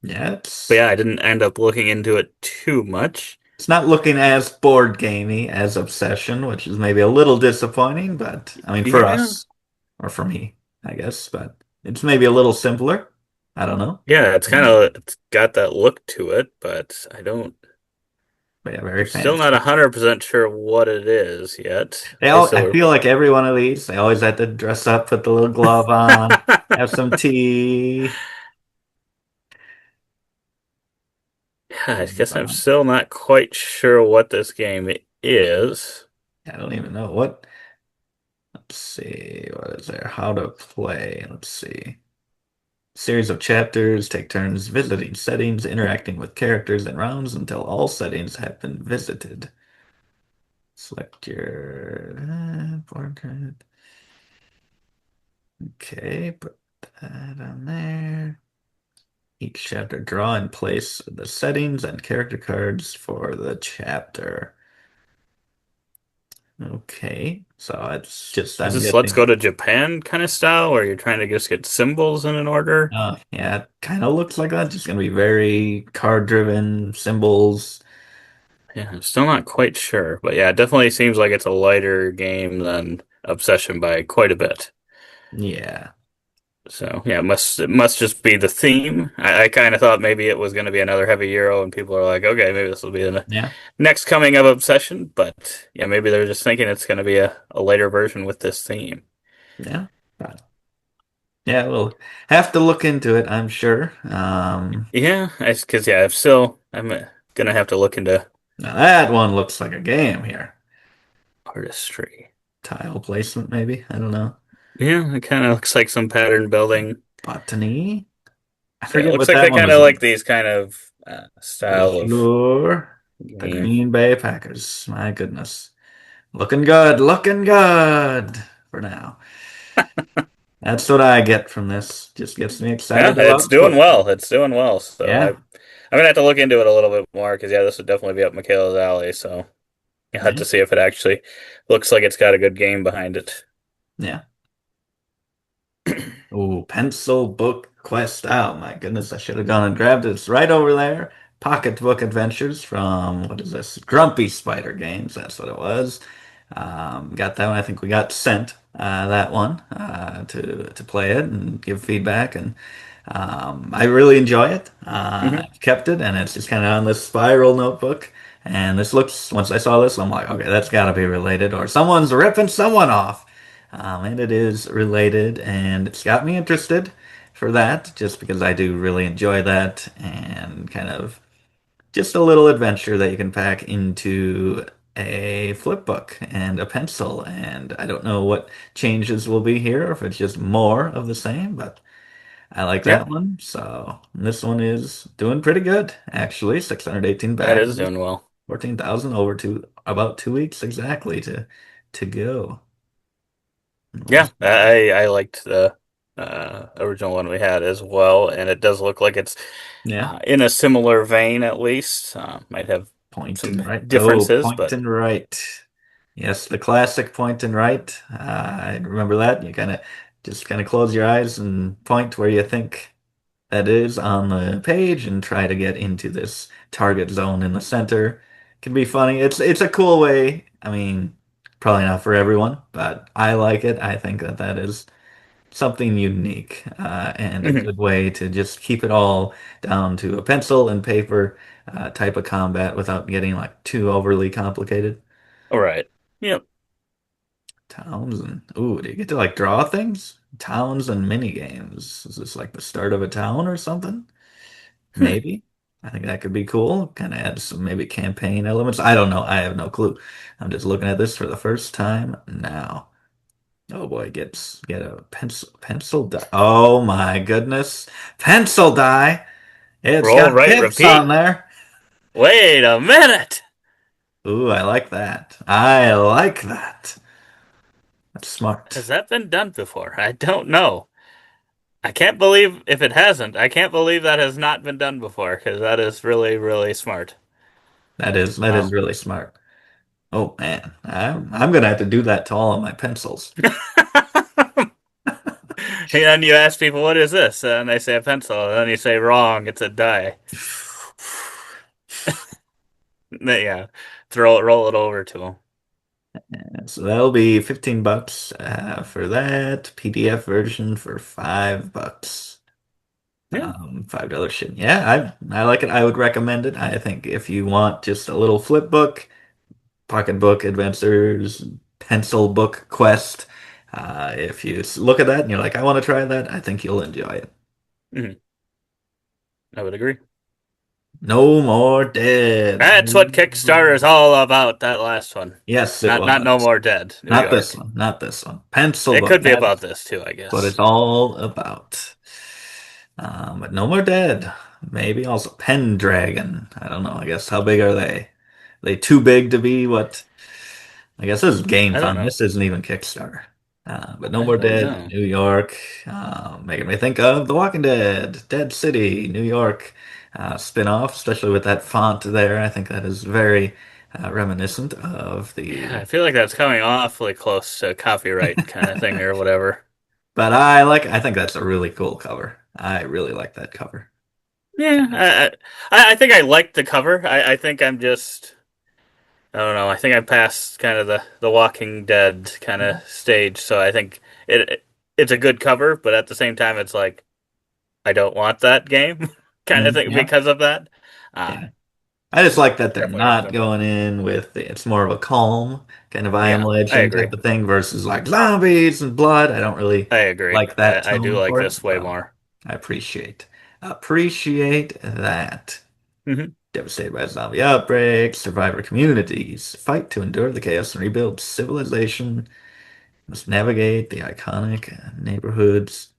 yeah, But yeah, I didn't end up looking into it too much. it's not looking as board gamey as Obsession, which is maybe a little disappointing, but I mean for Yeah, us or for me, I guess, but it's maybe a little simpler. I don't know. yeah, Yeah, it's got that look to it, but I don't. but yeah, very I'm still not fancy. 100% sure what it is yet. They I all, I still. feel like every one of these, they always have to dress up, put the little glove on, have some tea. Yeah, I guess I'm still not quite sure what this game is. I don't even know what. Let's see, what is there? How to play. Let's see. Series of chapters, take turns visiting settings, interacting with characters and rounds until all settings have been visited. Select your portrait. Okay, put that on there. Each chapter, draw and place the settings and character cards for the chapter. Okay, so it's just, Is I'm this Let's Go guessing. to Japan kind of style where you're trying to just get symbols in an order? Yeah, it kind of looks like that. Just gonna be very card driven, symbols. Yeah, I'm still not quite sure. But yeah, it definitely seems like it's a lighter game than Obsession by quite a bit. Yeah, So yeah, it must just be the theme. I kind of thought maybe it was going to be another heavy Euro, and people are like, okay, maybe this will be the yeah, next coming of Obsession. But yeah, maybe they're just thinking it's going to be a later version with this theme. yeah. Yeah, we'll have to look into it, I'm sure. Yeah, because yeah, I'm gonna have to look into Now that one looks like a game here. artistry. Tile placement, maybe? I don't know. Yeah, it kind of looks like some pattern building. Botany? I Yeah, it forget looks what like that they one kind was of about. like these kind of For style of sure. The game. Green Bay Packers. My goodness. Looking good, looking good for now. That's what I get from this. Just gets me Yeah, excited it's about doing football. well. It's doing well. So Yeah, I'm gonna have to look into it a little bit more because yeah, this would definitely be up Michaela's alley. So you have yeah, to see if it actually looks like it's got a good game behind it. yeah. Ooh, pencil book quest. Oh my goodness, I should have gone and grabbed it. It's right over there. Pocketbook Adventures from, what is this? Grumpy Spider Games. That's what it was. Got that one. I think we got sent that one to play it and give feedback, and I really enjoy it. Hmm. I've kept it, and it's just kind of on this spiral notebook. And this looks, once I saw this, I'm like, okay, that's got to be related, or someone's ripping someone off. And it is related, and it's got me interested for that, just because I do really enjoy that, and kind of just a little adventure that you can pack into a flip book and a pencil. And I don't know what changes will be here, or if it's just more of the same, but I like Yeah, that one. So this one is doing pretty good, actually. 618 that is backers, doing well. 14,000 over about 2 weeks exactly to go. Yeah, Almost. I liked the original one we had as well, and it does look like it's Yeah. in a similar vein at least. Might have Point some and right. Oh, differences, point but and right. Yes, the classic point and right. I remember that. You kind of close your eyes and point where you think that is on the page and try to get into this target zone in the center. Can be funny. It's a cool way. I mean, probably not for everyone, but I like it. I think that is something unique and a mhm. good way to just keep it all down to a pencil and paper type of combat without getting like too overly complicated. All right. Yep. Towns and ooh, do you get to like draw things? Towns and mini games. Is this like the start of a town or something? Hmm. Maybe. I think that could be cool. Kind of add some maybe campaign elements. I don't know. I have no clue. I'm just looking at this for the first time now. Oh boy, get a pencil die. Oh my goodness. Pencil die. It's Roll, got write, pips on repeat. there. Wait a minute. Ooh, I like that. I like that. That's Has smart. that been done before? I don't know. I can't believe if it hasn't. I can't believe that has not been done before because that is really, really smart. That is Wow. really smart. Oh man, I'm gonna have to do that to all of my pencils. And then you ask people, what is this? And they say a pencil. And then you say, wrong, it's a die. Yeah. Roll it over to them. So that'll be 15 bucks for that PDF version for $5. Yeah. $5 shipping. Yeah, I like it. I would recommend it. I think if you want just a little flip book, pocketbook adventures, pencil book quest, if you look at that and you're like, I want to try that, I think you'll enjoy it. Mhm. I would agree. No More Dead. That's what Kickstarter is all about, that last one. Yes, it Not No was. More Dead, New Not this York. one. Not this one. Pencil It book. could be about That's this too, I what guess. it's all about. But No More Dead. Maybe also Pendragon. I don't know. I guess how big are they? Are they too big to be what? I guess this is I don't GameFound. know. This isn't even Kickstarter. But No I More don't Dead, know. New York, making me think of The Walking Dead, Dead City, New York spin-off, especially with that font there. I think that is very reminiscent of Yeah, the. I feel like that's coming awfully close to copyright kind of thing or whatever. But I think that's a really cool cover. I really like that cover. Yeah, I think I like the cover. I think I'm just I don't know. I think I'm past kind of the Walking Dead kind of stage, so I think it's a good cover, but at the same time, it's like I don't want that game kind of Mhm. thing Yeah, because of that. Uh, yeah. I just like that they're Definitely worth not it. going in with it's more of a calm kind of I Am Yeah, I Legend agree. type of thing versus like zombies and blood. I don't really I agree. like that I do tone like for it, this way so more. I appreciate that. Hmm. Devastated by zombie outbreaks, survivor communities fight to endure the chaos and rebuild civilization. Must navigate the iconic neighborhoods.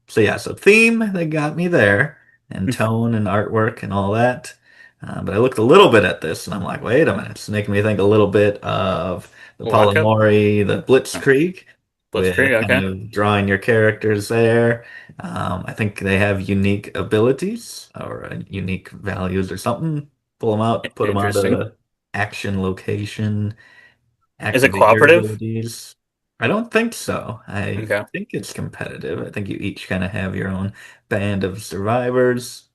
So yeah, so theme, they got me there, and tone and artwork and all that. But I looked a little bit at this and I'm like, wait a minute, it's making me think a little bit of the Lockup. Polymori, the Oh, Blitzkrieg, Blitzkrieg. with kind Okay. of drawing your characters there. I think they have unique abilities or unique values or something. Pull them out, put them onto Interesting. the action location, Is it activate your cooperative? abilities. I don't think so. I Okay. think it's competitive. I think you each kind of have your own band of survivors.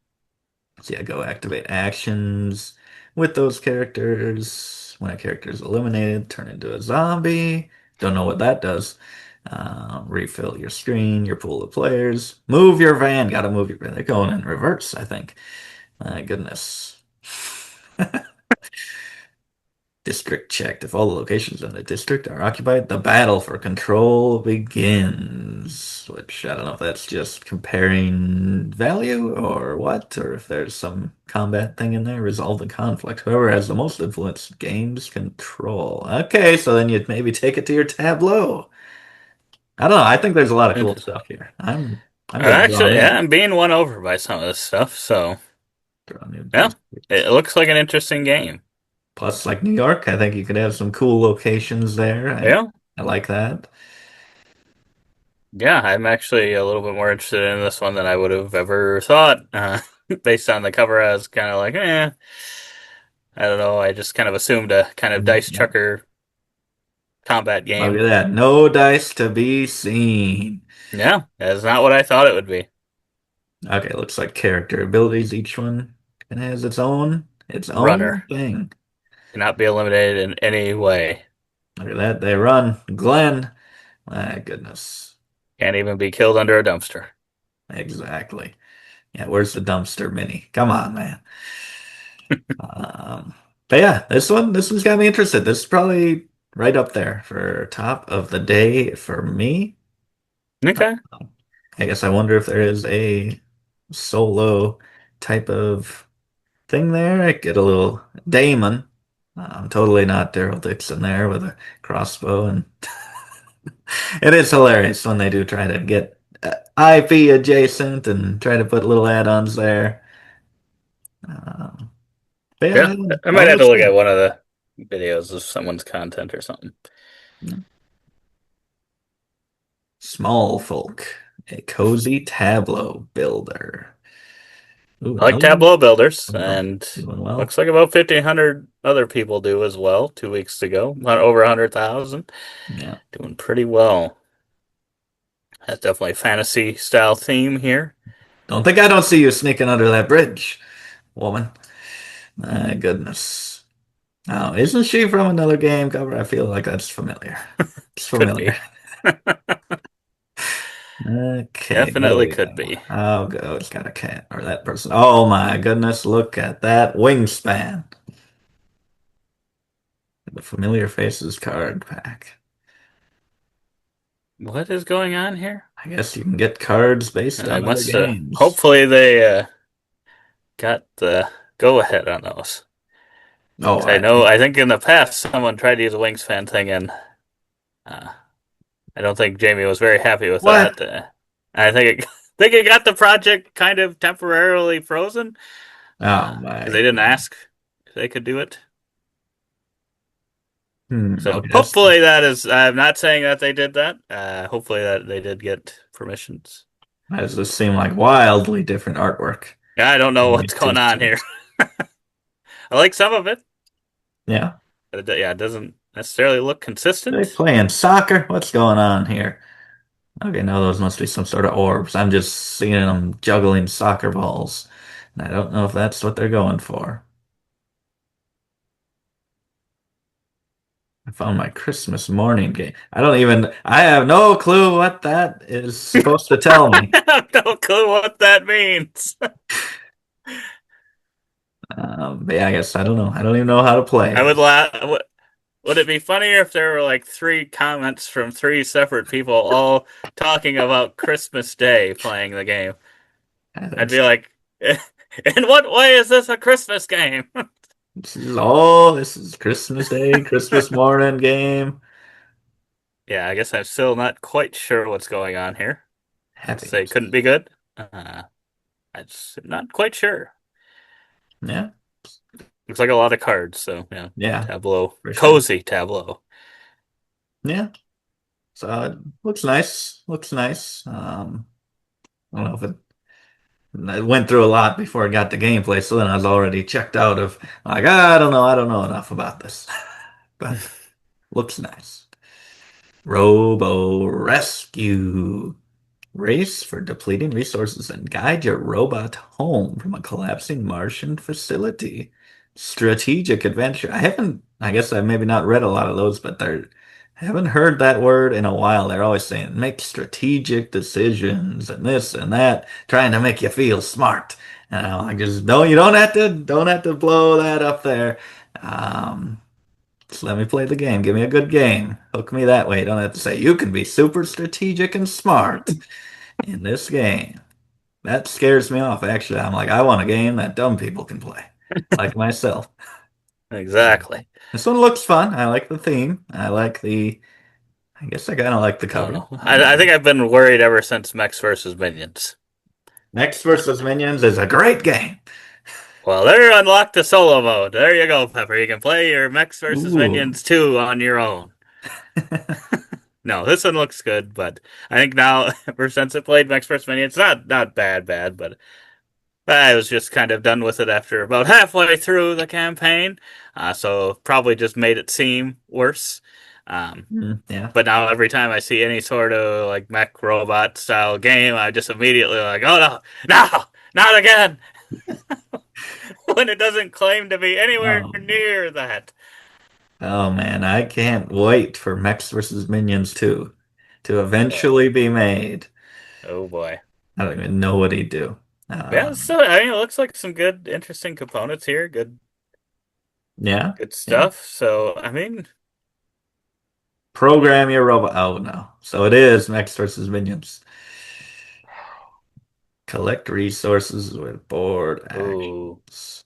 So yeah, go activate actions with those characters. When a character is eliminated, turn into a zombie. Don't know what that does. Refill your screen, your pool of players. Move your van. Gotta move your van. They're going in reverse, I think. My goodness. District checked. If all the locations in the district are occupied, the battle for control begins. Which I don't know if that's just comparing value or what, or if there's some combat thing in there. Resolve the conflict. Whoever has the most influence gains control. Okay, so then you'd maybe take it to your tableau. I don't know. I think there's a lot of cool Interesting. stuff here. I'm getting drawn Actually, yeah, in. I'm being won over by some of this stuff. So, Drawn in yeah, it districts. looks like an interesting game. Plus, like New York, I think you could have some cool locations there. Yeah, I like that. yeah, I'm actually a little bit more interested in this one than I would have ever thought. Based on the cover, I was kind of like, I don't know. I just kind of assumed a kind of dice Yeah. chucker combat Look game. at that. No dice to be seen. Yeah, that's not what I thought it would be. Okay, looks like character abilities. Each one kind of has its own Runner thing. cannot be eliminated in any way. Look at that. They run. Glenn. My goodness. Can't even be killed under a dumpster. Exactly. Yeah, where's the dumpster mini? Come on, man. Um, but yeah, this one's got me interested. This is probably right up there for top of the day for me. Okay. I guess I wonder if there is a solo type of thing there. I get a little Damon. Totally not Daryl Dixon there with a crossbow, and it is hilarious when they do try to get IP adjacent and try to put little add-ons there. Um, but yeah, Yeah, I I might have will to look say, at one of the videos of someone's content or something. Small Folk, a cozy tableau builder. Ooh, I like another one? Tableau Builders, Oh, and doing well. looks like about 1,500 other people do as well 2 weeks ago. Not over 100,000. Yeah. Doing pretty well. That's definitely fantasy style theme here. Don't see you sneaking under that bridge, woman. My goodness. Oh, isn't she from another game cover? I feel like that's familiar. It's Could familiar. be. Okay, what do Definitely we could go? be. I'll go. It's got a cat or that person. Oh my goodness, look at that wingspan. The Familiar Faces card pack. What is going on here? I guess you can get cards based I on other must games. hopefully they got the go ahead on those. Oh, 'Cause I think in the past someone tried to use a Wingspan thing and uh, I don't think Jamie was very happy with what? that. I think think it got the project kind of temporarily frozen Oh because my they didn't goodness. ask if they could do it. So Okay, hopefully that is. I'm not saying that they did that. Hopefully that they did get permissions. that does this seem like wildly different artwork Yeah, I don't know between what's these two going on here. sets. I like some of it, Yeah. but yeah, it doesn't necessarily look They consistent. playing soccer? What's going on here? Okay, no, those must be some sort of orbs. I'm just seeing them juggling soccer balls. And I don't know if that's what they're going for. I found my Christmas morning game. I have no clue what that is supposed to tell I me. have no clue what that means. But yeah, I guess I don't know. I don't even know how to play I would it. laugh. Would it be funnier if there were like three comments from three separate people all talking about Christmas Day playing the game? I I'd think be so. like, in what way is this a Christmas game? This is Christmas Day, Christmas morning game. Yeah, I guess I'm still not quite sure what's going on here. Say Happiness. couldn't be good. I'm just not quite sure. Yeah, Looks like a lot of cards, so yeah, yeah, tableau, for sure. cozy tableau. Yeah. So it looks nice. Looks nice. I don't know if it went through a lot before it got to gameplay, so then I was already checked out of like, I don't know enough about this. But looks nice. Robo Rescue. Race for depleting resources and guide your robot home from a collapsing Martian facility. Strategic adventure. I guess I've maybe not read a lot of those, but I haven't heard that word in a while. They're always saying make strategic decisions and this and that, trying to make you feel smart. And I'm like, just no, you don't have to blow that up there. Um, just let me play the game. Give me a good game. Hook me that way. You don't have to say you can be super strategic and smart in this game. That scares me off, actually. I'm like, I want a game that dumb people can play, like myself. Exactly. This one looks fun. I like the theme. I guess I kind of like the I don't cover. know. I think I've been worried ever since Mechs versus Minions. Next versus Minions is a great game. Well, there unlocked the solo mode. There you go, Pepper. You can play your Mechs versus Ooh. Minions 2 on your own. No, this one looks good, but I think now, ever since I played Mechs versus Minions, not bad, but I was just kind of done with it after about halfway through the campaign. So probably just made it seem worse. Um, Yeah. but now every time I see any sort of like mech robot style game, I just immediately like, oh no, not again. When it doesn't claim to be anywhere Oh, near that. oh man, I can't wait for Mechs versus Minions 2 to Oh, eventually be made. oh boy. I don't even know what he'd do. Yeah, Um, so I mean, it looks like some good, interesting components here. yeah, Good yeah. stuff. So I mean, Program your robot. Oh no. So it is Mechs versus Minions. Collect resources with board ooh, actions.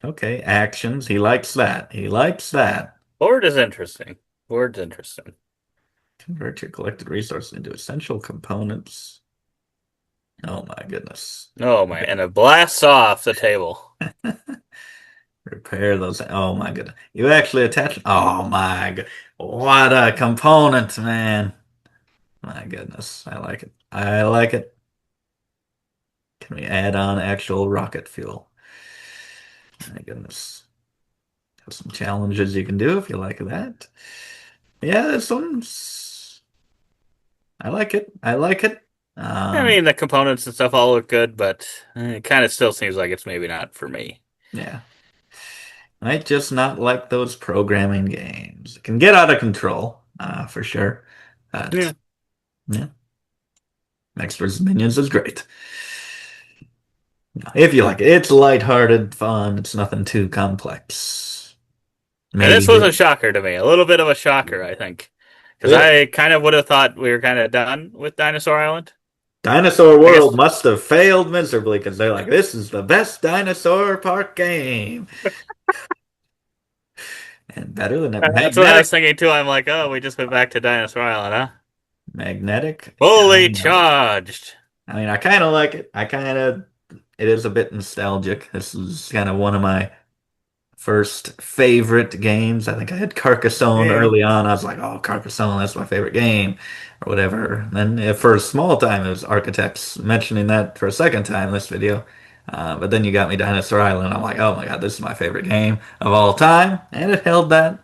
Okay, actions. He likes that. He likes that. board is interesting. Board's interesting. Convert your collected resources into essential components. Oh my goodness. Oh my, and it blasts off the table. Repair those. Oh my goodness. You actually attach. Oh my god. What a component, man. My goodness. I like it. I like it. Can we add on actual rocket fuel? My goodness. Have some challenges you can do if you like that. Yeah, this one's. I like it. I like it. I Um, mean, the components and stuff all look good, but it kind of still seems like it's maybe not for me. yeah. I just not like those programming games. It can get out of control, for sure. But Yeah. yeah, Max vs. Minions is great. If you like it, it's lighthearted fun. It's nothing too complex. And Maybe this was a hit. shocker to me, a little bit of a shocker, I think, because It, I kind of would have thought we were kind of done with Dinosaur Island. Dinosaur I World guess, must have failed miserably because they're like, this is the best dinosaur park game. And better than that. that's what I was thinking too. I'm like, oh, we just went back to Dinosaur Island, huh? Magnetic Fully Dino. charged. I mean, I kind of like it. It is a bit nostalgic. This is kind of one of my first favorite games. I think I had Carcassonne Yeah. early on. I was like, oh, Carcassonne, that's my favorite game, or whatever. And then for a small time, it was Architects mentioning that for a second time this video. But then you got me Dinosaur Island. I'm like, oh my God, this is my favorite game of all time. And it held that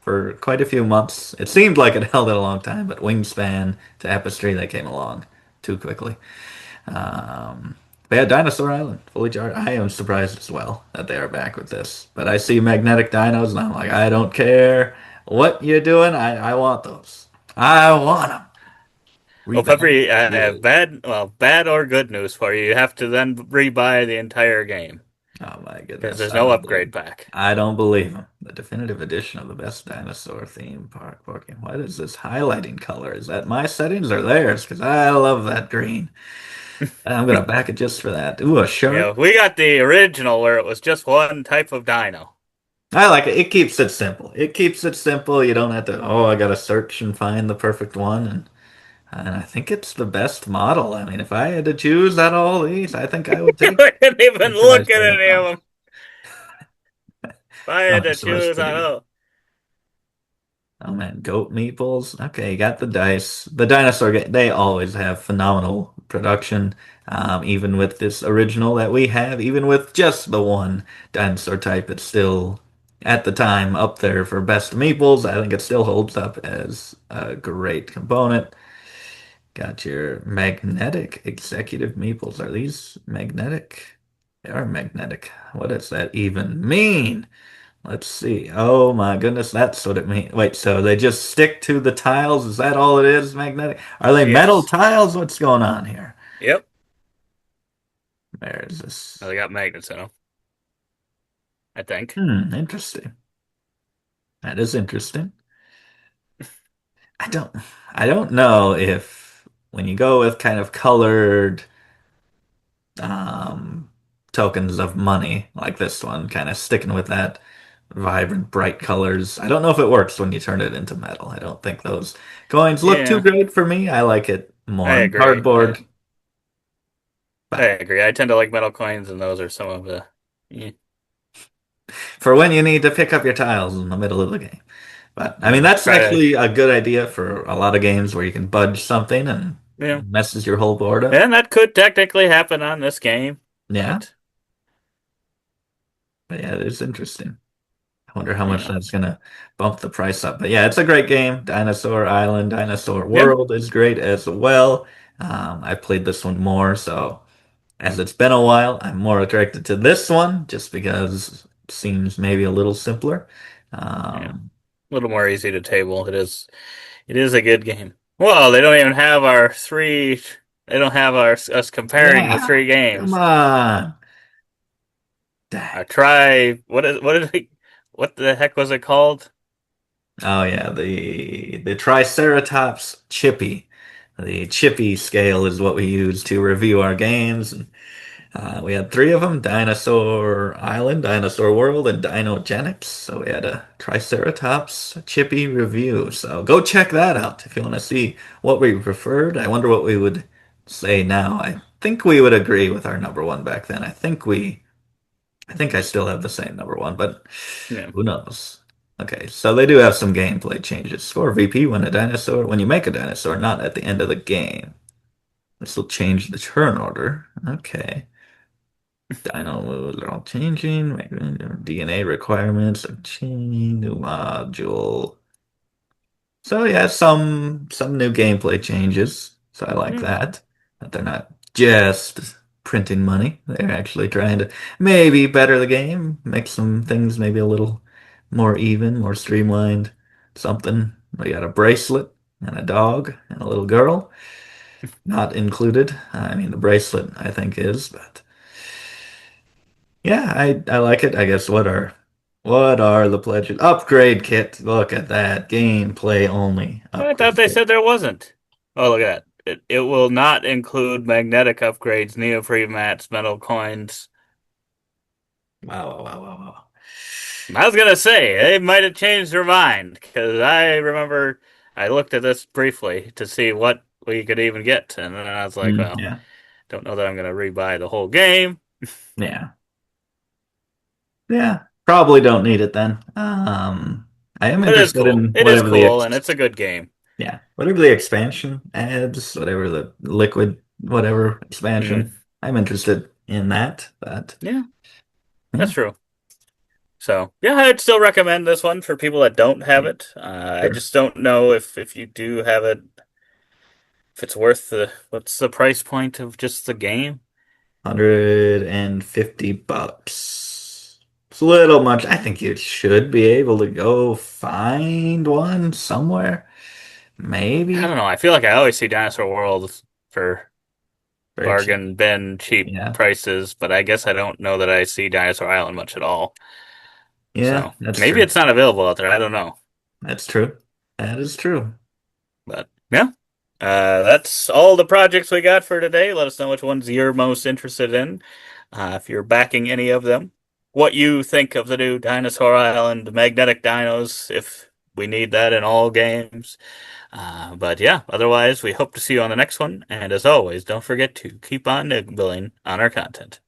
for quite a few months. It seemed like it held it a long time, but Wingspan to Tapestry, they came along too quickly. Um, but yeah, Dinosaur Island, fully charged. I am surprised as well that they are back with this. But I see magnetic dinos and I'm like, I don't care what you're doing. I want those. I want them. Well, Pepper, Revenge I have is. bad or good news for you. You have to then rebuy the entire game. Oh my because goodness, there's I no don't believe upgrade him. pack. I don't believe him. The definitive edition of the best dinosaur theme park board game. What is this highlighting color? Is that my settings or theirs? Because I love that green. I'm gonna back it just for that. Ooh, a Yeah, shark. we got the original where it was just one type of dino. I like it. It keeps it simple. It keeps it simple. You don't have to, oh, I gotta search and find the perfect one. And I think it's the best model. I mean, if I had to choose out of all these, I think I would take I didn't the even look at any of Triceratops. them. If I had to Dinosaur's choose, I pretty good. know. Oh man, goat meeples. Okay, you got the dice. The dinosaur game, they always have phenomenal production. Even with this original that we have, even with just the one dinosaur type, it's still at the time up there for best meeples. I think it still holds up as a great component. Got your magnetic executive meeples. Are these magnetic? They are magnetic. What does that even mean? Let's see. Oh my goodness, that's what it means. Wait, so they just stick to the tiles? Is that all it is, magnetic? Are they metal Yes. tiles? What's going on here? Yep. Where is Oh, this? they got magnets in them, I think. Interesting. That is interesting. I don't I don't know if when you go with kind of colored um tokens of money like this one, kind of sticking with that vibrant, bright colors. I don't know if it works when you turn it into metal. I don't think those coins look too Yeah, great for me. I like it I more in agree. cardboard. I But agree. I tend to like metal coins, and those are some of the. Yeah, for when you need to pick up your tiles in the middle of the game. But I mean, yeah. that's Try. actually a good idea for a lot of games where you can budge something and Yeah, messes your whole board up. and that could technically happen on this game, Yeah, but but yeah, it is interesting. I wonder how much yeah, that's gonna bump the price up. But yeah, it's a great game. Dinosaur Island, Dinosaur yeah, World is great as well. I played this one more, so as it's been a while, I'm more attracted to this one just because it seems maybe a little simpler. yeah. Um, A little more easy to table. It is. It is a good game. Well, they don't even have our three. They don't have us comparing the yeah, three come games. on. Dang. I try. What the heck was it called? Oh yeah, the Triceratops Chippy. The Chippy scale is what we use to review our games. And, we had three of them: Dinosaur Island, Dinosaur World, and Dinogenics. So we had a Triceratops Chippy review. So go check that out if you want to see what we preferred. I wonder what we would say now. I think we would agree with our number one back then. I think I still have the same number one, but Yeah. who knows? Okay, so they do have some gameplay changes. Score VP when you make a dinosaur, not at the end of the game. This will change the turn order. Okay. Dino moves are all changing. DNA requirements are changing. New module. So yeah, some new gameplay changes. So I like Yeah. that. That they're not just printing money. They're actually trying to maybe better the game, make some things maybe a little more even, more streamlined. Something. We got a bracelet and a dog and a little girl. Not included. I mean the bracelet I think is, but yeah, I like it. I guess what are the pledges? Upgrade kit. Look at that. Gameplay only I thought upgrade they kit. said there wasn't. Oh, look at that. It will not include magnetic upgrades, neoprene mats, metal coins. Wow, wow, wow, wow, wow. I was gonna say they might have changed their mind because I remember I looked at this briefly to see what we could even get, and then I was like, well, Yeah, don't know that I'm gonna rebuy the whole game. yeah, yeah. Probably don't need it then. I am But it is interested cool. in It is cool, and it's a good game. whatever the expansion adds, whatever the liquid, whatever Mm, expansion. I'm interested in that, but yeah, yeah, that's true. So yeah, I'd still recommend this one for people that don't have yeah, it. I sure. just don't know if you do have it, if it's worth the what's the price point of just the game? $150. It's a little much. I think you should be able to go find one somewhere. I Maybe. don't know. I feel like I always see Dinosaur World for. Very cheap. bargain bin, cheap Yeah. prices, but I guess I don't know that I see Dinosaur Island much at all. Yeah, So that's maybe true. it's not available out there. I don't know. That's true. That is true. But yeah, that's all the projects we got for today. Let us know which ones you're most interested in. If you're backing any of them, what you think of the new Dinosaur Island magnetic dinos, if we need that in all games. But yeah, otherwise, we hope to see you on the next one. And as always, don't forget to keep on nibbling on our content.